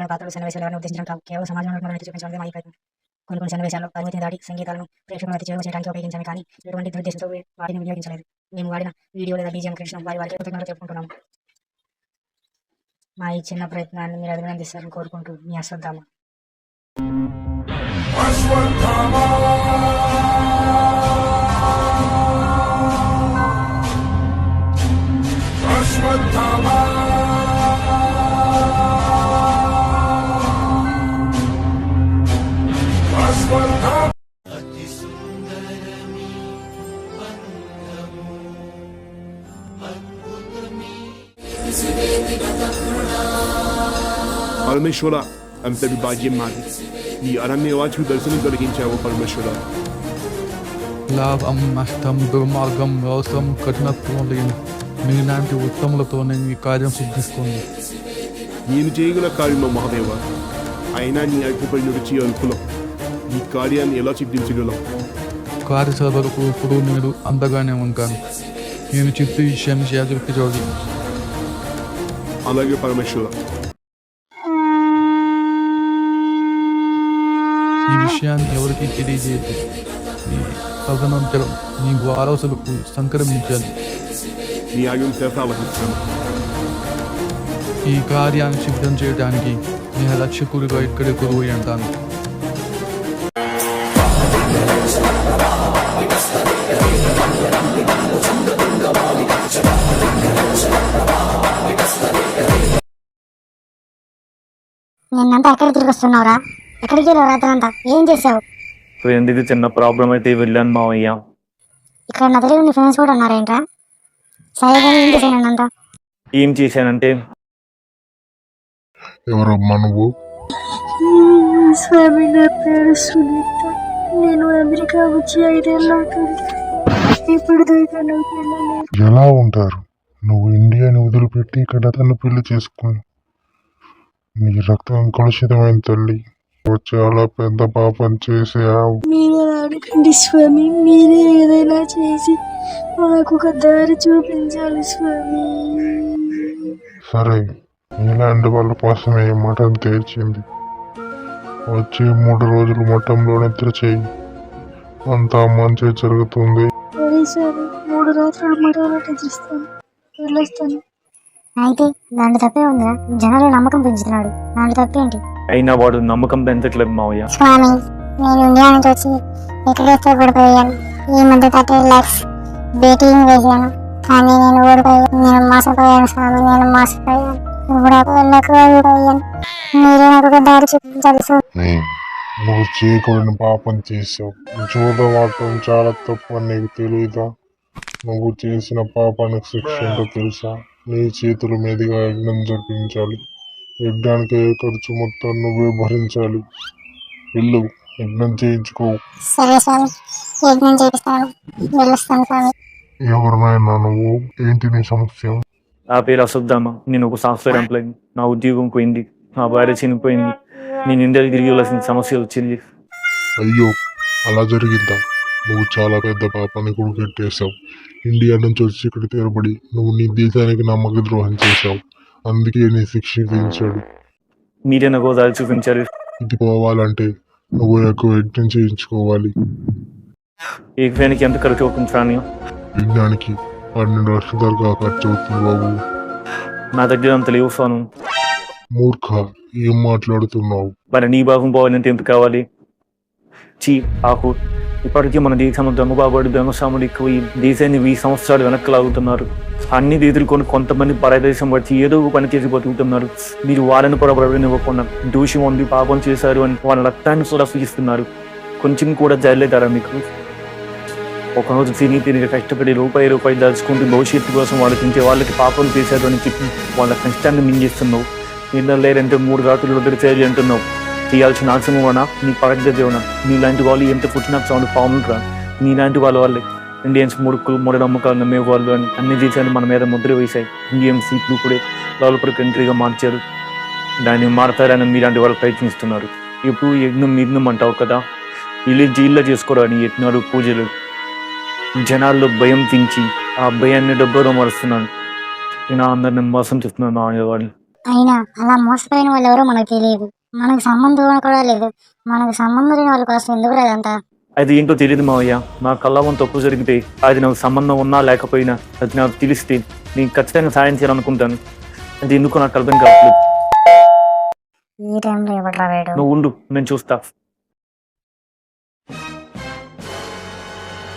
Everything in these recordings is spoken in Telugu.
కేవలం పాత్రలు సన్నివేశాలు ఎవరిని ఉద్దేశించడం కావు, కేవలం సమాజంలో మనల్ని చూపించడమే మా ఈ ప్రయత్నం. కొన్ని సన్నివేశాల్లో పరిమితిని దాటి సంగీతాలను ప్రేక్షకులను అతి చేరువ చేయడానికి ఉపయోగించాము, కానీ ఎటువంటి దురుద్దేశంతో వాటిని వినియోగించలేదు. మేము వాడిన వీడియో లేదా బీజిఎం కృష్ణ వారికి కృతజ్ఞతలు చెప్పుకుంటున్నాము. మా ఈ చిన్న ప్రయత్నాన్ని మీరు అభినందిస్తారని కోరుకుంటూ మీ అశ్వత్థామ. పరమేశ్వర అంతటి భాగ్యం మాది. ఈ అరణ్యవాచు దర్శనం కలిగించావు పరమేశ్వర. లాభం నష్టం దుర్మార్గం వ్యవసాయం కఠినత్వం లేని మీలాంటి ఉత్తములతోనే ఈ కార్యం సిద్ధిస్తుంది. నేను చేయగల కార్యంలో మహాదేవ, అయినా నీ అల్పపై నుడిచి అల్పులం. ఈ కార్యాన్ని ఎలా సిద్ధించగలం? కార్యసభలకు ఇప్పుడు నేను అందగానే ఉంటాను. నేను చెప్పే విషయాన్ని జాగ్రత్త చూడాలి. అలాగే పరమేశ్వర. ఈ విషయాన్ని ఎవరికి తెలియజేయదు. ఈ తదనంతరం నీ వారసులకు సంక్రమించాలి. నీ ఆజ్ఞ చేత ఆలోచిస్తాను. ఈ కార్యాన్ని సిద్ధం చేయడానికి నేను రక్షకుడిగా ఇక్కడే కొలువై అంటాను. నిన్నంతా ఎక్కడికి తిరిగి వస్తున్నావురా? ఎక్కడికి వెళ్ళావు రాత్రంతా? ఏం చేసావు? ఫ్రెండ్కి చిన్న ప్రాబ్లం అయితే వెళ్ళాను మావయ్య. ఇక్కడ నా తెలివి నీ ఫ్రెండ్స్ కూడా ఉన్నారేంట్రా? సరే కానీ ఏం చేశాను అంతా? ఏం చేశానంటే, ఎవరమ్మా నువ్వు? స్వామి, నా పేరు సునీత. నేను అమెరికా వచ్చి 5 ఏళ్ళు అవుతుంది. ఇప్పుడు దాకా నాకు వెళ్ళలేదు. ఎలా ఉంటారు? నువ్వు ఇండియాని వదిలిపెట్టి ఇక్కడ అతను పెళ్లి చేసుకుని నీ రక్తం కలుషితమైన తల్లి. చాలా పెద్ద పాపం చేసావు. మీరు అడగండి స్వామి, మీరే ఏదైనా చేసి మాకు ఒక దారి చూపించాలి స్వామి. సరే, ఇలాంటి వాళ్ళ కోసమే మఠం తెరిచింది. వచ్చే 3 రోజులు మఠంలో నిద్ర చేయి, అంతా మంచి జరుగుతుంది. సరే స్వామి, 3 రాత్రులు మఠంలో నిద్రిస్తాను, వెళ్ళొస్తాను. అయితే దాంట్లో తప్పే ఉందా? జనాలు నమ్మకం పెంచుతున్నాడు, దాంట్లో తప్పేంటి? అయినా వాడు నమ్మకం పెంచట్లేదు మావయ్య. స్వామి, నేను ఇండియా నుంచి వచ్చి ఎక్కడైతే ఓడిపోయాను. ఈ మధ్య 30 lakhs బెట్టింగ్ వేసాను, కానీ నేను ఓడిపోయాను. నేను మోసపోయాను స్వామి, నేను మోసపోయాను. ఇప్పుడు ఓడిపోయాను. మీరే నాకు ఒక దారి చూపించాలి స్వామి. నువ్వు చేయకూడని పాపం చేసావు. చూడవాటం చాలా తప్పు అని నీకు తెలియదా? నువ్వు చేసిన పాపానికి శిక్ష ఏంటో తెలుసా? నీ చేతుల మీదుగా యజ్ఞం జరిపించాలి. యజ్ఞానికి ఖర్చు మొత్తం నువ్వే భరించాలి. వెళ్ళు, యజ్ఞం చేయించుకో. సరే స్వామి, యజ్ఞం చేపిస్తాను, వెళ్ళొస్తాను స్వామి. ఎవరినైనా నువ్వు? ఏంటి నీ సమస్య? నా పేరు అశ్వత్థామ. నేను ఒక సాఫ్ట్వేర్ ఎంప్లాయీ. నా ఉద్యోగం పోయింది, నా భార్య చనిపోయింది. నేను ఇండియాకి తిరిగి వెళ్ళాల్సిన సమస్య వచ్చింది. అయ్యో, అలా జరిగిందా? నువ్వు చాలా పెద్ద పాపాన్ని కొడుకెట్టేశావు. ఇండియా నుంచి వచ్చి ఇక్కడ తీరబడి నువ్వు నీ దేశానికి నమ్మక ద్రోహం చేశావు. అందుకే నీ శిక్ష విధించాడు. మీరే నాకు దారి చూపించారు. ఇది పోవాలంటే నువ్వు ఎక్కువ యజ్ఞం చేయించుకోవాలి. యజ్ఞానికి ఎంత ఖర్చు అవుతుంది ప్రాణి? యజ్ఞానికి 12 లక్షల దాకా ఖర్చు అవుతుంది బాబు. నా దగ్గర అంత లేవు స్వామి. మూర్ఖ, ఏం మాట్లాడుతున్నావు? మరి నీ భాగం పోవాలంటే ఎంత కావాలి? ఆకు ఇప్పటికీ మన దేశంలో దొంగబాబుడు దొంగస్వాముడు ఎక్కువ. ఈ దేశాన్ని 20 సంవత్సరాలు వెనక్కి లాగుతున్నారు. అన్ని ఎదుర్కొని కొంతమంది పరదేశం వచ్చి ఏదో పని చేసి బతుకుతున్నారు. మీరు వాళ్ళని కూడా బ్రతకనివ్వకుండా దూషం ఉంది, పాపం చేశారు అని వాళ్ళ రక్తాన్ని కూడా సూచిస్తున్నారు. కొంచెం కూడా జరలేదారా మీకు? ఒకరోజు తిరిగి కష్టపడి రూపాయి దాచుకుంటూ భవిష్యత్తు కోసం వాళ్ళకి పాపం చేశారు అని చెప్పి వాళ్ళ కష్టాన్ని మింగేస్తున్నావు. నిన్న లేదంటే 3 రాత్రులు వద్దరు చేయాలి అంటున్నావు. చేయాల్సిన ఆశ్రమం నీ పరగదేవనా? నీలాంటి వాళ్ళు ఎంత పుట్టినప్పుడు సౌండ్ పాములు రా. నీలాంటి వాళ్ళే ఇండియన్స్ మూఢనమ్మకాలు నమ్మేవాళ్ళు అని అన్ని దేశాలు మన మీద ముద్ర వేశాయి. ఇండియన్స్ ఇప్పుడు డెవలపర్ కంట్రీగా మార్చారు. దాన్ని మారతారని మీలాంటి వాళ్ళు ప్రయత్నిస్తున్నారు. ఎప్పుడు యజ్ఞం అంటావు కదా, వీళ్ళు జైల్లో చేసుకోవడానికి యజ్ఞాలు పూజలు. జనాల్లో భయం పెంచి ఆ భయాన్ని డబ్బులో మారుస్తున్నాను. నేను అందరిని మోసం చేస్తున్నాను. వాళ్ళు అయినా అలా మోసపోయిన వాళ్ళు ఎవరో మనకు తెలియదు, మనకు సంబంధం కూడా లేదు. మనకు సంబంధం లేని వాళ్ళ కోసం ఎందుకు రాదంతా? అది ఏంటో తెలియదు మావయ్య. నా కళ్ళవం తప్పు జరిగితే అది నాకు సంబంధం ఉన్నా లేకపోయినా అది నాకు తెలిస్తే నేను ఖచ్చితంగా సాయం చేయాలనుకుంటాను. అది ఎందుకు నాకు అర్థం కావట్లేదు. ఈ టైంలో ఎవడ్రా వేడు? నువ్వు ఉండు, నేను చూస్తా.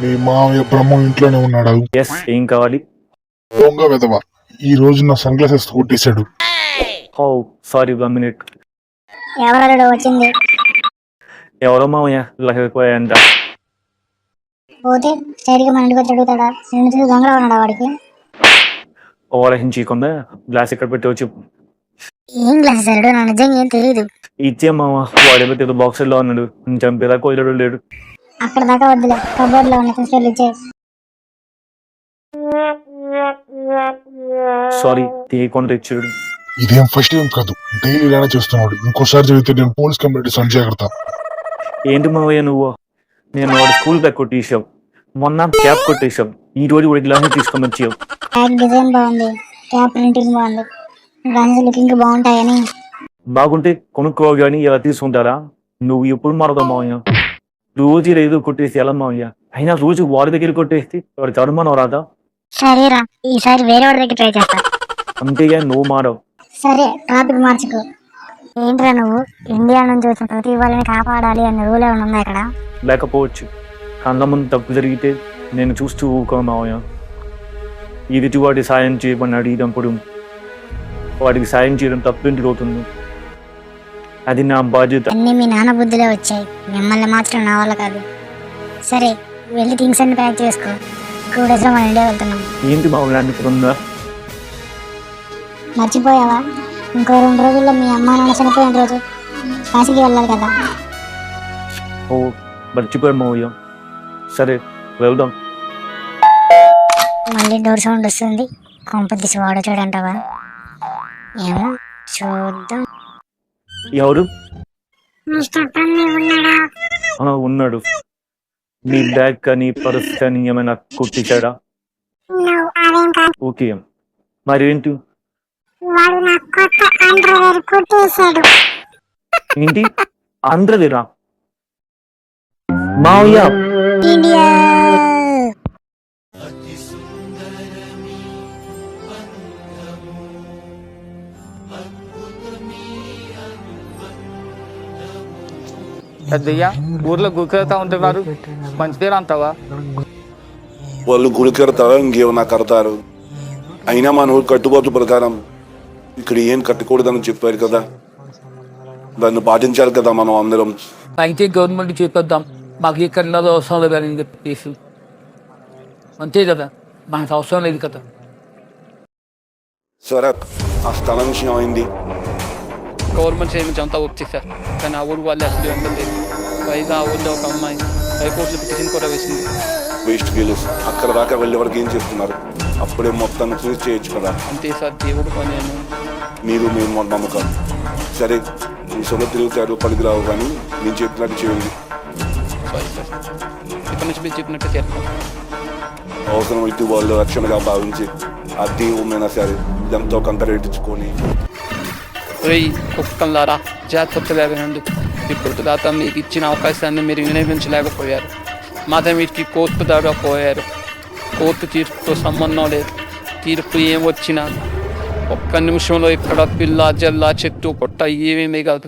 మీ మావయ్య బ్రహ్మ ఇంట్లోనే ఉన్నాడు. ఎస్, ఏం కావాలి? దొంగ వెధవ ఈ రోజు నా సన్ గ్లాసెస్ కొట్టేశాడు. ఓ సారీ, 1 minute. ఎవరు వచ్చింది? ఎవరో మావయ్య లేకపోయాంట. పోతే స్టైల్గా మన ఇంటికి వచ్చి అడుగుతాడా? నేను చూసి దొంగలా ఉన్నాడా వాడికి? ఓవరహించకుండా గ్లాస్ ఎక్కడ పెట్టి వచ్చి ఏం గ్లాసెస్ అన్నాడు? నా నిజంగా ఏం తెలియదు. ఇచ్చే మామ, వాడేమో ఏదో బాక్సర్ లో ఉన్నాడు. చంపేదా కోయలేడు లేడు. అక్కడ దాకా వద్దులే, కబోర్డ్ లో ఉన్న తీసుకెళ్ళి ఇచ్చే. సారీ, తీయకుండా తెచ్చాడు. ఇదేం ఫస్ట్ టైం కాదు, డైలీ ఇలానే చేస్తున్నాడు. ఇంకోసారి జరిగితే నేను పోలీస్ కంప్లైంట్ ఇస్తాను, జాగ్రత్త. ఏంటి మావయ్య నువ్వు? నేను వాడు స్కూల్ బ్యాగ్ కొట్టేసావు, మొన్న క్యాప్ కొట్టేసావు, ఈ రోజు వాడి గ్లాస్ తీసుకొని వచ్చావు. బ్యాగ్ డిజైన్ బాగుంది, క్యాప్ ప్రింటింగ్ బాగుంది, గ్లాసెస్ లుకింగ్ బాగుంటాయని. బాగుంటే కొనుక్కో గానీ ఇలా తీసుకుంటారా? నువ్వు ఎప్పుడు మారదావు మావయ్య? రోజు ఏదో కొట్టేసి ఎలా మావయ్య? అయినా రోజు వాడి దగ్గర కొట్టేస్తే వాడు చదువుమానవ రాదా? సరేరా, ఈసారి వేరే వాడి దగ్గర ట్రై చేస్తా. అంతేగా నువ్వు మారవు. సరే, టాపిక్ మార్చుకో. ఏంట్రా నువ్వు? ఇండియా నుంచి వచ్చిన ప్రతి వాళ్ళని కాపాడాలి అనే రూల్ ఏమైనా ఉందా ఇక్కడ? లేకపోవచ్చు. కళ్ళ ముందు తప్పు జరిగితే నేను చూస్తూ ఊకో మావయ్య. ఎదుటి వాడి సాయం చేయమని అడిగినప్పుడు వాడికి సాయం చేయడం తప్పింటి అవుతుంది. అది నా బాధ్యత. అన్నీ మీ నాన్న బుద్ధిలో వచ్చాయి, మిమ్మల్ని మాత్రం నా వల్ల కాదు. సరే, వెళ్ళి థింగ్స్ అన్ని ప్యాక్ చేసుకో. 2 days లో మన ఇండియా వెళ్తున్నాం. ఏంటి మావయ్య ఇక్కడ ఉందా? మర్చిపోయావా? ఇంకో 2 రోజుల్లో మీ అమ్మ నాన్న చనిపోయిన రోజు. కాశీకి వెళ్ళాలి కదా. ఓ మర్చిపోయా మావయ్య. సరే వెళ్దాం. మళ్ళీ డోర్ సౌండ్ వస్తుంది. కొంప తీసి వాడు చూడంటావా? ఏమో చూద్దాం. ఎవరు? ఉన్నాడు. నీ బ్యాగ్ కానీ పర్స్ కానీ ఏమైనా కొట్టించాడా? ఓకే, మరేంటి? ఏంటి అండ్రవేరా? మావయ్య ఇండియా పెద్దయ్య ఊర్లో గురికెళ్తా ఉంటున్నారు, మంచిదేనా అంటావా? వాళ్ళు గుడి కడతారా ఇంకేమన్నా కడతారు. అయినా మన ఊరు కట్టుబాటు ప్రకారం ఇక్కడ ఏం కట్టకూడదని చెప్పారు కదా, దాన్ని పాటించాలి కదా మనం అందరం. అయితే గవర్నమెంట్ చెప్పేద్దాం, మాకు ఇక్కడ అవసరం లేదు అని చెప్పేసి. అంతే కదా, మనకు అవసరం లేదు కదా. సరే, ఆ స్థలం విషయం అయింది. గవర్నమెంట్ సైడ్ నుంచి అంతా వచ్చేసారు, కానీ ఆ ఊరు వాళ్ళు అసలు ఉండలేదు. పైగా ఆ ఊళ్ళో ఒక అమ్మాయి హైకోర్టులో పిటిషన్ కూడా వేసింది. వేస్ట్ గేలెస్ అక్కడ దాకా వెళ్ళే వరకు ఏం చేస్తున్నారు? అప్పుడే మొత్తాన్ని ఫినిష్ చేయొచ్చు కదా. అంతే సార్, దేవుడు పని. మీరు మేము నమ్మకం. సరే, మీ సొంత తిరుగుతారు పనికి రావు, కానీ నేను చెప్పినట్టు చేయండి. సారీ సార్, ఇప్పటి నుంచి మీరు చెప్పినట్టు చేస్తాం. అవసరం అయితే వాళ్ళు రక్షణగా భావించి ఆ దేవుమైనా సరే ఎంతో కొంత రేటించుకొని. కుక్కలారా జాగ్రత్త లేవనండి. ఇప్పుడు దాకా మీకు ఇచ్చిన అవకాశాన్ని మీరు వినియోగించలేకపోయారు. మాత్రం వీటికి కోర్టు దాకా పోయారు. కోర్టు తీర్పుతో సంబంధం లేదు. తీర్పు ఏం వచ్చినా ఒక్క నిమిషంలో ఇక్కడ పిల్ల జల్ల చెట్టు పొట్ట ఏమేమీ కాదు,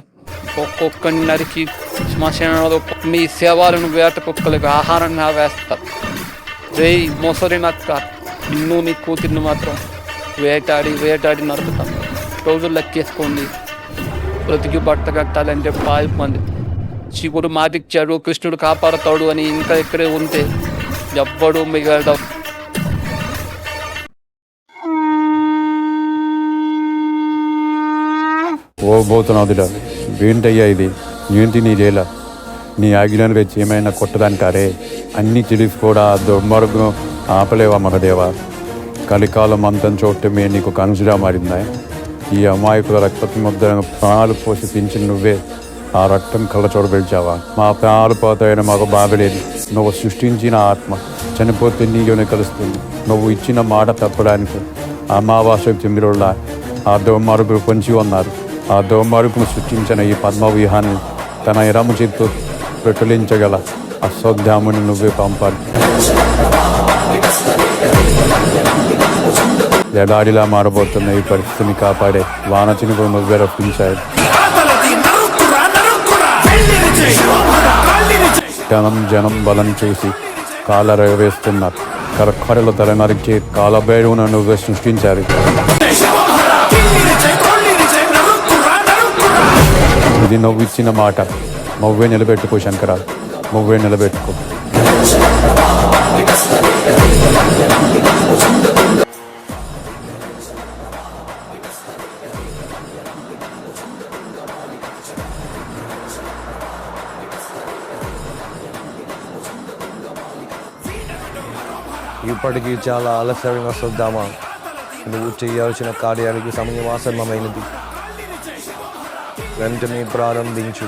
ఒక్కొక్కని నరికి శ్మశానంలో మీ సేవలను వేట కుక్కలకు ఆహారంగా వేస్తారు. మోసరి నక్క, నిన్ను నీ కూతుర్ని మాత్రం వేటాడి నరుకుతాం. రోజులు లెక్కేసుకోండి. బ్రతికి బట్ట కట్టాలంటే 5 మంది. శివుడు మాటిచ్చాడు, కృష్ణుడు కాపాడతాడు అని ఇంకా ఇక్కడే ఉంటే ఎవ్వడు మిగలడం. ఓ పోతున్నావుదిలా, ఏంటయ్యా ఇది? ఏంటి నీ లీల? నీ ఆగిలను వచ్చి ఏమైనా కొట్టడానికారే? అన్నీ తెలిసి కూడా దుర్మార్గం ఆపలేవా మగదేవా? కలికాలం అంతం చూడటమే నీకు కనుసుగా మారిందా? ఈ అమాయకుల రక్త ముద్రను ప్రాణాలు పోసి పెంచి నువ్వే ఆ రక్తం కళ్ళ చూడబెలిచావా? మా ప్రాణాలు పోతాయని మాకు బాధలేదు. నువ్వు సృష్టించిన ఆత్మ చనిపోతే నీలోనే కలుస్తుంది. నువ్వు ఇచ్చిన మాట తప్పడానికి అమావాస్య చంద్రుల్లా ఆ దుర్మార్గులు పొంచి ఉన్నారు. ఆ దుర్మార్గులు సృష్టించిన ఈ పద్మవ్యూహాన్ని తన ఎడమ చేతితో ప్రచురించగల అశ్వత్థాముని నువ్వే పంపాలి. ఎడారిలా మారబోతున్న ఈ పరిస్థితిని కాపాడే వానచినుకు నువ్వే రప్పించాయి. జనం బలం చూసి కాలర వేస్తున్నారు. కరఖరలు తల నరికి కాలభైరువును నువ్వే సృష్టించారు. ఇది నువ్వు ఇచ్చిన మాట. నువ్వే నిలబెట్టుకో శంకర, నువ్వే నిలబెట్టుకో. ఇప్పటికీ చాలా ఆలస్యంగా వద్దామా? నువ్వు చేయాల్సిన కార్యానికి సమయం ఆసన్నమైనది. వెంటనే ప్రారంభించు.